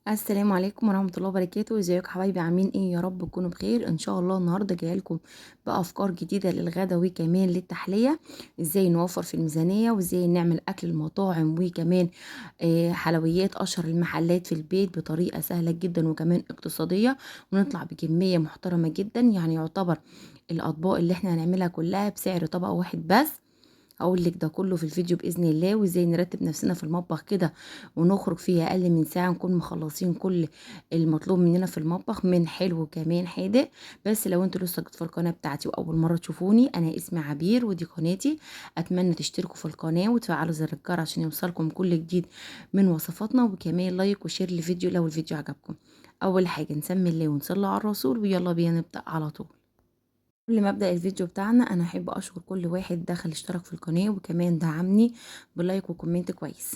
السلام عليكم ورحمة الله وبركاته. ازيكم حبايبي؟ عاملين ايه؟ يا رب تكونوا بخير ان شاء الله. النهارده جايه لكم بافكار جديده للغدا وكمان للتحليه، ازاي نوفر في الميزانيه وازاي نعمل اكل المطاعم وكمان حلويات اشهر المحلات في البيت بطريقه سهله جدا وكمان اقتصاديه، ونطلع بكميه محترمه جدا. يعني يعتبر الاطباق اللي احنا هنعملها كلها بسعر طبق واحد بس. هقول لك ده كله في الفيديو باذن الله، وازاي نرتب نفسنا في المطبخ كده ونخرج في اقل من ساعه نكون مخلصين كل المطلوب مننا في المطبخ من حلو وكمان حادق. بس لو انتوا لسه جديد في القناه بتاعتي واول مره تشوفوني، انا اسمي عبير ودي قناتي. اتمنى تشتركوا في القناه وتفعلوا زر الجرس عشان يوصلكم كل جديد من وصفاتنا، وكمان لايك وشير للفيديو لو الفيديو عجبكم. اول حاجه نسمي الله ونصلي على الرسول، ويلا بينا نبدا على طول. قبل ما ابدا الفيديو بتاعنا انا احب اشكر كل واحد دخل اشترك في القناه وكمان دعمني بلايك وكومنت كويس.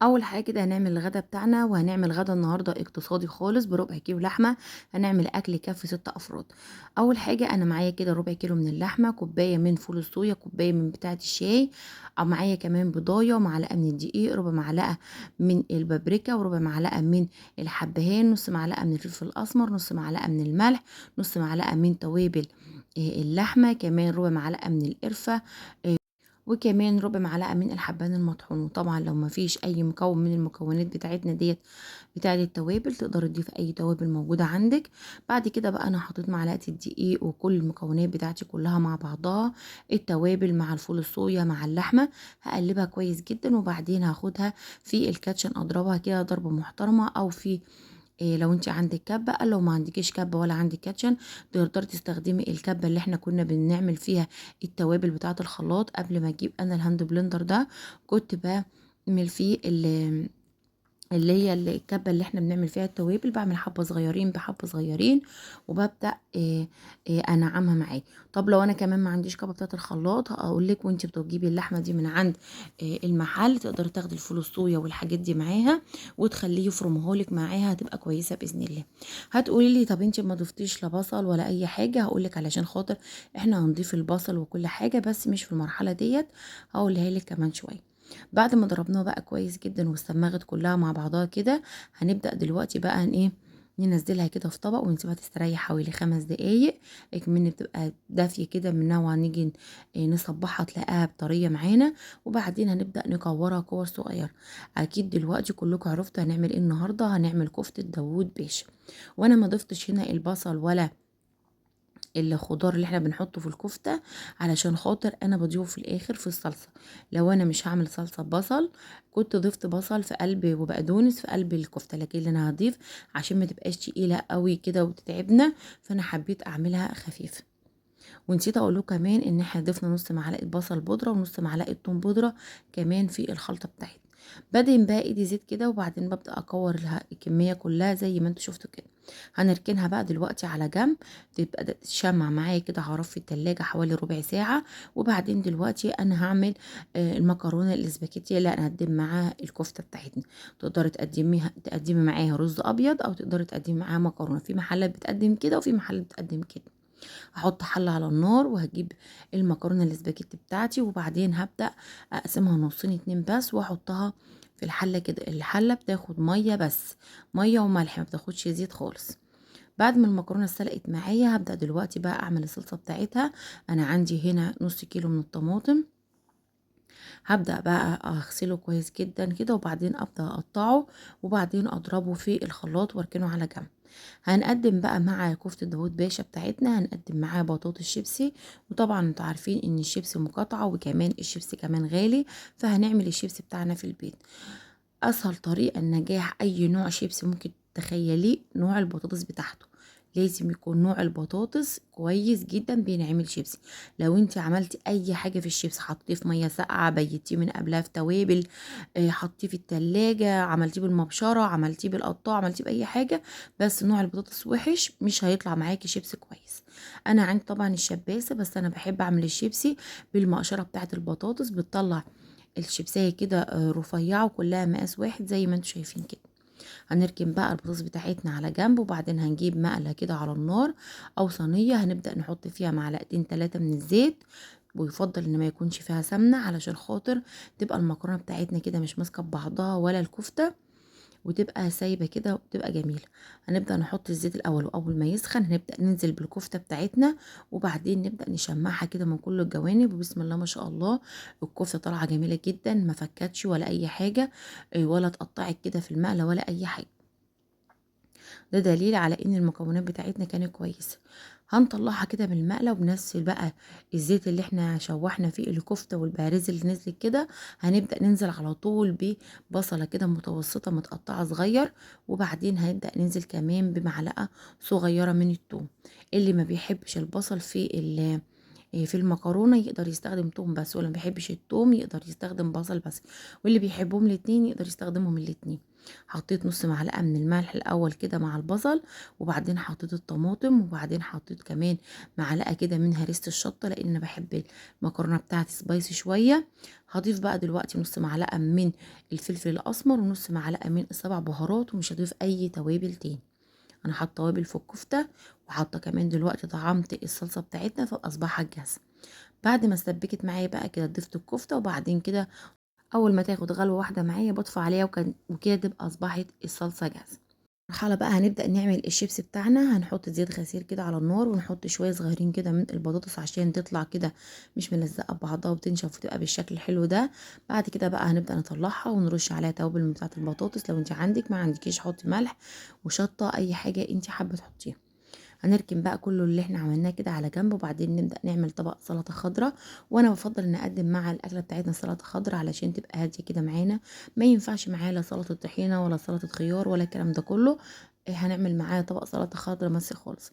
اول حاجه كده هنعمل الغدا بتاعنا، وهنعمل غدا النهارده اقتصادي خالص بربع كيلو لحمه. هنعمل اكل يكفي 6 افراد. اول حاجه انا معايا كده ربع كيلو من اللحمه، كوبايه من فول الصويا، كوبايه من بتاعه الشاي، او معايا كمان بضايه ومعلقه من الدقيق، ربع معلقه من البابريكا، وربع معلقه من الحبهان، نص معلقه من الفلفل الاسمر، نص معلقه من الملح، نص معلقه من توابل اللحمه، كمان ربع معلقه من القرفه، وكمان ربع معلقه من الحبان المطحون. وطبعا لو ما فيش اي مكون من المكونات بتاعتنا ديت بتاعه التوابل، تقدر تضيف اي توابل موجوده عندك. بعد كده بقى انا حطيت معلقه الدقيق وكل المكونات بتاعتي كلها مع بعضها، التوابل مع الفول الصويا مع اللحمه، هقلبها كويس جدا. وبعدين هاخدها في الكاتشن اضربها كده ضربه محترمه، او في لو انت عندك كبه. لو ما عندكيش كبه ولا عندك كاتشن، تقدري تستخدمي الكبه اللي احنا كنا بنعمل فيها التوابل بتاعه الخلاط. قبل ما اجيب انا الهاند بلندر ده، كنت بعمل فيه اللي هي الكبه اللي احنا بنعمل فيها التوابل، بعمل حبه صغيرين بحبه صغيرين، وببدا انعمها معاه. طب لو انا كمان ما عنديش كبه بتاعه الخلاط، هقول لك وانت بتجيبي اللحمه دي من عند المحل، تقدري تاخدي الفول الصويا والحاجات دي معاها وتخليه يفرمها لك معاها، هتبقى كويسه باذن الله. هتقولي لي طب انت ما ضفتيش لا بصل ولا اي حاجه؟ هقول لك علشان خاطر احنا هنضيف البصل وكل حاجه، بس مش في المرحله ديت، هقولها لك كمان شويه. بعد ما ضربناها بقى كويس جدا واستمغت كلها مع بعضها كده، هنبدأ دلوقتي بقى ايه، ننزلها كده في طبق ونسيبها تستريح حوالي 5 دقايق. كمان بتبقى دافية كده منها، وهنيجي نصبحها تلاقيها طرية معانا. وبعدين هنبدأ نكورها كور صغيرة. اكيد دلوقتي كلكم عرفتوا هنعمل ايه النهارده، هنعمل كفتة داوود باشا. وانا ما ضفتش هنا البصل ولا الخضار اللي احنا بنحطه في الكفتة، علشان خاطر انا بضيفه في الاخر في الصلصة. لو انا مش هعمل صلصة بصل، كنت ضفت بصل في قلب وبقدونس في قلب الكفتة، لكن اللي انا هضيف عشان ما تبقاش تقيلة قوي كده وتتعبنا، فانا حبيت اعملها خفيفة. ونسيت اقول له كمان ان احنا ضفنا نص معلقه بصل بودره ونص معلقه توم بودره كمان في الخلطه بتاعتنا. بدهن بقى ايدي زيت كده، وبعدين ببدا اكور لها الكميه كلها زي ما انتوا شفتوا كده. هنركنها بقى دلوقتي على جنب، تبقى تتشمع معايا كده، هعرف في التلاجة حوالي ربع ساعه. وبعدين دلوقتي انا هعمل المكرونه الاسباجيتي اللي هنقدم معاها الكفته بتاعتنا. تقدري تقدمي معاها رز ابيض، او تقدري تقدمي معاها مكرونه. في محلات بتقدم كده وفي محلات بتقدم كده. هحط حلة على النار، وهجيب المكرونة الاسباجيتي بتاعتي، وبعدين هبدأ اقسمها نصين اتنين بس، واحطها في الحلة كده. الحلة بتاخد مية بس، مية وملح، ما بتاخدش زيت خالص. بعد ما المكرونة اتسلقت معايا، هبدأ دلوقتي بقى اعمل الصلصة بتاعتها. انا عندي هنا نص كيلو من الطماطم، هبدأ بقى اغسله كويس جدا كده، وبعدين ابدأ اقطعه، وبعدين اضربه في الخلاط واركنه على جنب. هنقدم بقى مع كفتة داوود باشا بتاعتنا، هنقدم معاه بطاطس شيبسي. وطبعا انتوا عارفين ان الشيبسي مقاطعة، وكمان الشيبسي كمان غالي، فهنعمل الشيبسي بتاعنا في البيت. اسهل طريقة لنجاح اي نوع شيبسي ممكن تخيليه، نوع البطاطس بتاعته. لازم يكون نوع البطاطس كويس جدا بينعمل شيبسي. لو انت عملتي اي حاجه في الشيبس، حطيه في ميه ساقعه، بيتيه من قبلها في توابل، حطيه في التلاجة، عملتيه بالمبشره، عملتيه بالقطاع، عملتيه باي حاجه، بس نوع البطاطس وحش، مش هيطلع معاكي شيبسي كويس. انا عندي طبعا الشباسه، بس انا بحب اعمل الشيبسي بالمقشره بتاعه البطاطس، بتطلع الشيبسية كده رفيعة وكلها مقاس واحد زي ما انتوا شايفين كده. هنركن بقى البطاطس بتاعتنا على جنب، وبعدين هنجيب مقلة كده على النار او صينية، هنبدأ نحط فيها معلقتين 3 من الزيت. ويفضل ان ما يكونش فيها سمنة، علشان خاطر تبقى المكرونة بتاعتنا كده مش ماسكة ببعضها ولا الكفتة. وتبقى سايبة كده وتبقى جميلة. هنبدأ نحط الزيت الأول، وأول ما يسخن هنبدأ ننزل بالكفتة بتاعتنا، وبعدين نبدأ نشمعها كده من كل الجوانب، وبسم الله ما شاء الله الكفتة طالعة جميلة جدا، ما فكتش ولا أي حاجة، ولا اتقطعت كده في المقلة ولا أي حاجة. ده دليل على ان المكونات بتاعتنا كانت كويسة. هنطلعها كده من المقلة وبننزل بقى الزيت اللي احنا شوحنا فيه الكفتة والبهاريز اللي نزلت كده. هنبدأ ننزل على طول ببصلة كده متوسطة متقطعة صغير، وبعدين هنبدأ ننزل كمان بمعلقة صغيرة من الثوم. اللي ما بيحبش البصل في المكرونه يقدر يستخدم توم بس، واللي ما بيحبش التوم يقدر يستخدم بصل بس، واللي بيحبهم الاتنين يقدر يستخدمهم الاتنين. حطيت نص معلقه من الملح الاول كده مع البصل، وبعدين حطيت الطماطم، وبعدين حطيت كمان معلقه كده من هريسه الشطه لان انا بحب المكرونه بتاعتي سبايسي شويه. هضيف بقى دلوقتي نص معلقه من الفلفل الاسمر ونص معلقه من السبع بهارات، ومش هضيف اي توابل تاني. انا حاطه توابل في الكفته، وحاطه كمان دلوقتي طعمت الصلصه بتاعتنا فاصبحت جاهزه. بعد ما سبكت معايا بقى كده ضفت الكفته، وبعدين كده اول ما تاخد غلوه واحده معايا بطفي عليها، وكده تبقى اصبحت الصلصه جاهزه. مرحله بقى هنبدا نعمل الشيبس بتاعنا. هنحط زيت غزير كده على النار، ونحط شويه صغيرين كده من البطاطس عشان تطلع كده مش ملزقه ببعضها وتنشف وتبقى بالشكل الحلو ده. بعد كده بقى هنبدا نطلعها ونرش عليها توابل من بتاعه البطاطس، لو انت عندك، ما عندكيش حطي ملح وشطه اي حاجه انت حابه تحطيها. هنركن بقى كله اللي احنا عملناه كده على جنب، وبعدين نبدأ نعمل طبق سلطة خضراء. وانا بفضل ان اقدم مع الاكلة بتاعتنا سلطة خضراء علشان تبقى هادية كده معانا. ما ينفعش معاها لا سلطة طحينة ولا سلطة خيار ولا الكلام ده كله. هنعمل معاها طبق سلطة خضراء بس خالص.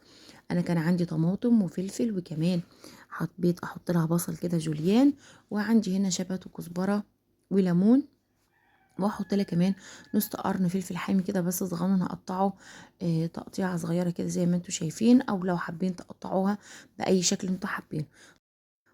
انا كان عندي طماطم وفلفل، وكمان حبيت احط لها بصل كده جوليان، وعندي هنا شبت وكزبرة وليمون، واحط لها كمان نص قرن فلفل حامي كده بس صغنن هقطعه تقطيعه صغيره كده زي ما انتوا شايفين، او لو حابين تقطعوها باي شكل انتوا حابين.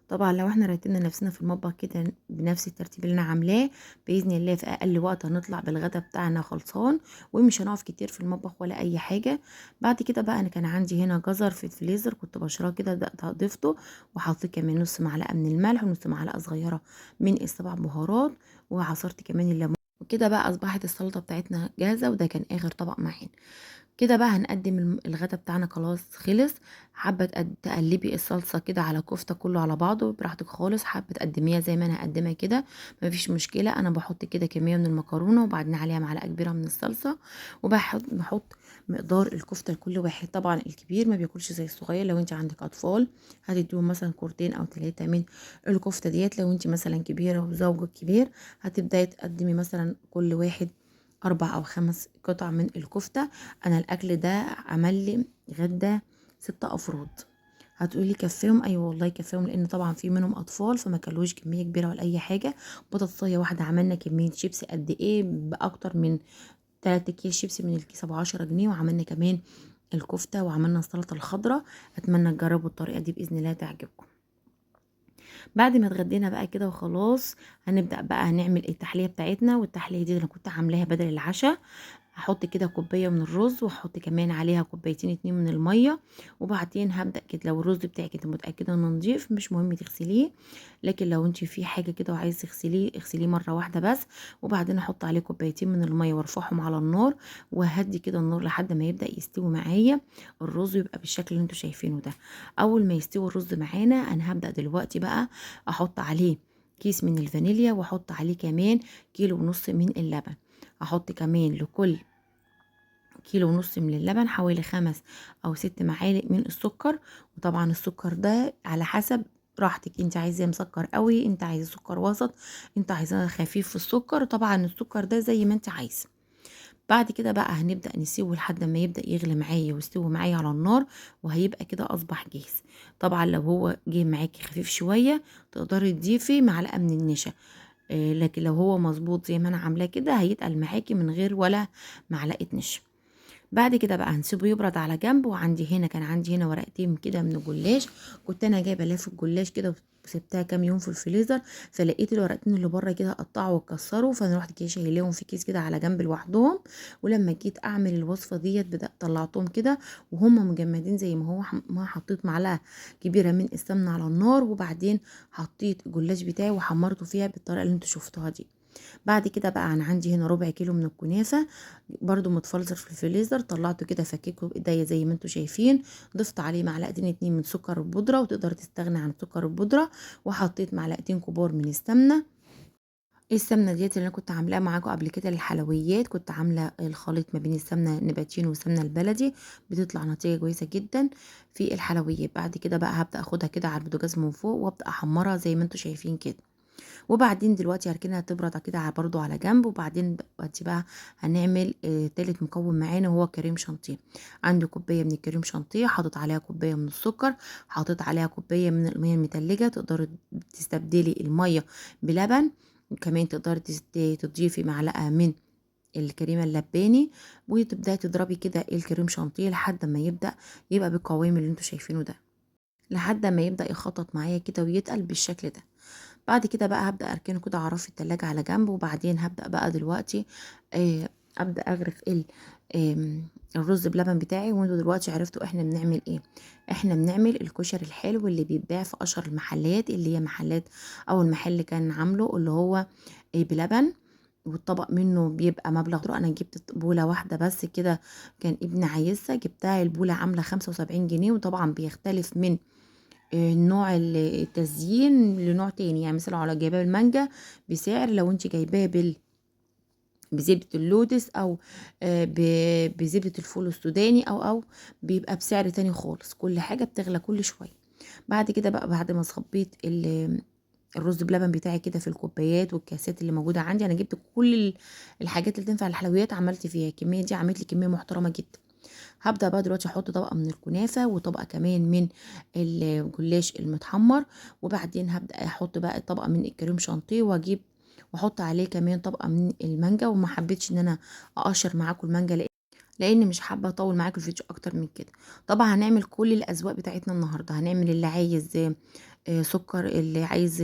طبعا لو احنا رتبنا نفسنا في المطبخ كده بنفس الترتيب اللي انا عاملاه، باذن الله في اقل وقت هنطلع بالغدا بتاعنا خلصان، ومش هنقف كتير في المطبخ ولا اي حاجه. بعد كده بقى انا كان عندي هنا جزر في الفريزر كنت بشراه كده، ضفته وحطيت كمان نص معلقه من الملح ونص معلقه صغيره من السبع بهارات، وعصرت كمان الليمون. وكده بقى اصبحت السلطه بتاعتنا جاهزه، وده كان اخر طبق معانا. كده بقى هنقدم الغدا بتاعنا خلاص خلص. حابه تقلبي الصلصه كده على كفته كله على بعضه براحتك خالص، حابه تقدميها زي ما انا هقدمها كده مفيش مشكله. انا بحط كده كميه من المكرونه، وبعدين عليها معلقه كبيره من الصلصه، وبحط مقدار الكفته لكل واحد. طبعا الكبير ما بياكلش زي الصغير، لو انت عندك اطفال هتديهم مثلا كورتين او ثلاثه من الكفته ديت. لو انت مثلا كبيره وزوجك كبير هتبداي تقدمي مثلا كل واحد 4 أو 5 قطع من الكفتة. أنا الأكل ده عمل لي غدا 6 أفراد. هتقولي كفاهم؟ أيوة والله كفاهم، لأن طبعا في منهم أطفال فما كلوش كمية كبيرة ولا أي حاجة. بطاطسية واحدة عملنا كمية شيبسي قد إيه، بأكتر من 3 أكياس شيبسي من الكيسة ب10 جنيه، وعملنا كمان الكفتة وعملنا السلطة الخضراء. أتمنى تجربوا الطريقة دي بإذن الله تعجبكم. بعد ما اتغدينا بقى كده وخلاص، هنبدأ بقى هنعمل التحلية بتاعتنا. والتحلية دي انا كنت عاملاها بدل العشاء. هحط كده كوبايه من الرز، واحط كمان عليها كوبايتين 2 من الميه، وبعدين هبدا كده. لو الرز بتاعك انت متاكده انه نضيف مش مهم تغسليه، لكن لو انت في حاجه كده وعايز تغسليه اغسليه مره واحده بس. وبعدين احط عليه كوبايتين من الميه وارفعهم على النار، وهدي كده النار لحد ما يبدا يستوي معايا الرز، يبقى بالشكل اللي انتوا شايفينه ده. اول ما يستوي الرز معانا انا هبدا دلوقتي بقى احط عليه كيس من الفانيليا، واحط عليه كمان كيلو ونص من اللبن. احط كمان لكل كيلو ونص من اللبن حوالي 5 أو 6 معالق من السكر. وطبعا السكر ده على حسب راحتك، انت عايزاه مسكر قوي، انت عايزاه سكر وسط، انت عايزاه خفيف في السكر. طبعا السكر ده زي ما انت عايزه. بعد كده بقى هنبدأ نسيبه لحد ما يبدأ يغلي معايا ويستوي معايا على النار، وهيبقى كده أصبح جاهز. طبعا لو هو جه معاكي خفيف شوية تقدري تضيفي معلقة من النشا. لكن لو هو مظبوط زي ما انا عاملاه كده هيتقل معاكي من غير ولا معلقة نشا. بعد كده بقى هنسيبه يبرد على جنب. كان عندي هنا ورقتين كده من الجلاش، كنت انا جايبه لف الجلاش كده وسبتها كام يوم في الفريزر، فلقيت الورقتين اللي بره كده قطعوا واتكسروا، فانا رحت كده شايلاهم في كيس كده على جنب لوحدهم. ولما جيت اعمل الوصفه ديت بدات طلعتهم كده وهم مجمدين زي ما هو. ما حطيت معلقه كبيره من السمنه على النار، وبعدين حطيت الجلاش بتاعي وحمرته فيها بالطريقه اللي انتوا شفتوها دي. بعد كده بقى انا عندي هنا ربع كيلو من الكنافه برضو متفلتر في الفريزر، طلعته كده فكيكه بايديا زي ما انتم شايفين. ضفت عليه معلقتين اتنين من سكر البودره، وتقدر تستغنى عن سكر البودره. وحطيت معلقتين كبار من السمنه. السمنه ديت اللي انا كنت عاملاها معاكم قبل كده للحلويات، كنت عامله الخليط ما بين السمنه النباتين والسمنه البلدي، بتطلع نتيجه كويسه جدا في الحلويات. بعد كده بقى هبدا اخدها كده على البوتاجاز من فوق، وابدا احمرها زي ما انتم شايفين كده. وبعدين دلوقتي هركنها تبرد كده برضو على جنب. وبعدين دلوقتي بقى هنعمل تالت مكون معانا، وهو كريم شانتيه. عندي كوبايه من الكريم شانتيه، حاطط عليها كوبايه من السكر، حاطط عليها كوبايه من الميه المتلجه. تقدري تستبدلي الميه بلبن. وكمان تقدري تضيفي معلقه من الكريمه اللباني. وتبداي تضربي كده الكريم شانتيه لحد ما يبقى بالقوام اللي انتوا شايفينه ده، لحد ما يبدا يخطط معايا كده ويتقل بالشكل ده. بعد كده بقى هبدأ أركنه كده على رف التلاجة على جنب. وبعدين هبدأ بقى دلوقتي أبدأ أغرف الرز بلبن بتاعي. وانتوا دلوقتي عرفتوا احنا بنعمل ايه. احنا بنعمل الكشري الحلو اللي بيتباع في اشهر المحلات، اللي هي محلات او المحل اللي كان عامله اللي هو بلبن. والطبق منه بيبقى مبلغ. انا جبت بولة واحدة بس كده، كان ابني عايزها، جبتها البولة عاملة 75 جنيه. وطبعا بيختلف من نوع التزيين لنوع تاني. يعني مثلا لو جايباه بالمانجا بسعر، لو انت جايباه بزبدة اللوتس او بزبدة الفول السوداني او بيبقى بسعر تاني خالص. كل حاجة بتغلى كل شوية. بعد كده بقى بعد ما صبيت الرز بلبن بتاعي كده في الكوبايات والكاسات اللي موجودة عندي، انا جبت كل الحاجات اللي تنفع الحلويات، عملت فيها الكمية دي، عملت لي كمية محترمة جدا. هبدأ بقى دلوقتي احط طبقة من الكنافة وطبقة كمان من الجلاش المتحمر. وبعدين هبدأ احط بقى طبقة من الكريم شانتيه، واجيب واحط عليه كمان طبقة من المانجا. وما حبيتش ان انا اقشر معاكم المانجا، لان مش حابه اطول معاكم الفيديو اكتر من كده. طبعا هنعمل كل الاذواق بتاعتنا النهارده. هنعمل اللي عايز سكر، اللي عايز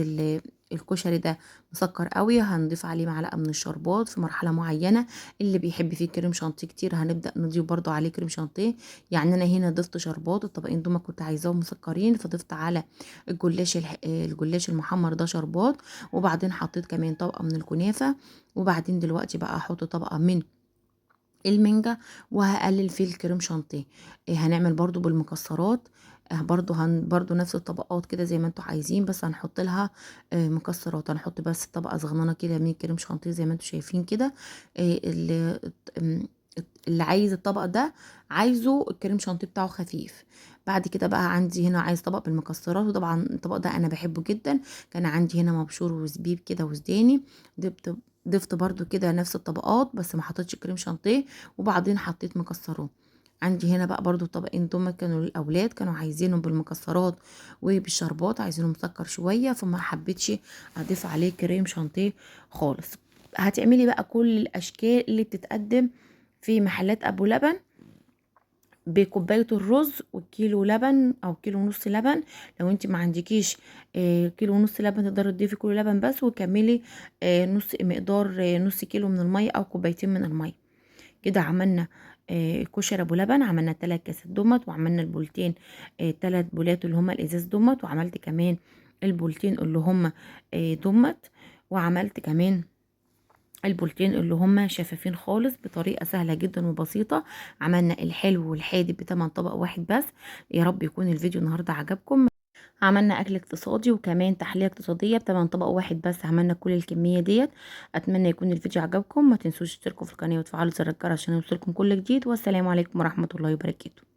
الكشري ده مسكر قوي هنضيف عليه معلقه من الشربات في مرحله معينه. اللي بيحب فيه كريم شانتيه كتير هنبدا نضيف برضو عليه كريم شانتيه. يعني انا هنا ضفت شربات، الطبقين دول كنت عايزاهم مسكرين، فضفت على الجلاش المحمر ده شربات. وبعدين حطيت كمان طبقه من الكنافه. وبعدين دلوقتي بقى احط طبقه من المانجا، وهقلل فيه الكريم شانتيه. هنعمل برضو بالمكسرات. برضو نفس الطبقات كده زي ما انتوا عايزين، بس هنحط لها مكسرات. هنحط بس طبقه صغننه كده من الكريم شانتيه زي ما انتوا شايفين كده. اللي اللي عايز الطبق ده عايزه الكريم شانتيه بتاعه خفيف. بعد كده بقى عندي هنا عايز طبق بالمكسرات، وطبعا الطبق ده انا بحبه جدا. كان عندي هنا مبشور وزبيب كده وسوداني. ضفت برضو كده نفس الطبقات، بس ما حطيتش كريم شانتيه. وبعدين حطيت مكسرات. عندي هنا بقى برضو الطبقين دول كانوا للاولاد، كانوا عايزينهم بالمكسرات وبالشربات، عايزينهم مسكر شويه، فما حبيتش اضيف عليه كريم شانتيه خالص. هتعملي بقى كل الاشكال اللي بتتقدم في محلات ابو لبن بكوبايه الرز والكيلو لبن او كيلو ونص لبن. لو انت ما عندكيش كيلو ونص لبن تقدري تضيفي كيلو لبن بس، وكملي نص مقدار نص كيلو من الميه او كوبايتين من الميه. كده عملنا كشري ابو لبن. عملنا 3 كاسات دومت، وعملنا البولتين 3 بولات اللي هما الازاز دومت. وعملت كمان البولتين اللي هما دومت. وعملت كمان البولتين اللي هما شفافين خالص بطريقة سهلة جدا وبسيطة. عملنا الحلو والحادق بتمن طبق واحد بس. يا رب يكون الفيديو النهاردة عجبكم. عملنا اكل اقتصادي وكمان تحلية اقتصادية بتمن طبق واحد بس، عملنا كل الكمية ديت. اتمنى يكون الفيديو عجبكم. ما تنسوش تشتركوا في القناة وتفعلوا زر الجرس عشان يوصلكم كل جديد. والسلام عليكم ورحمة الله وبركاته.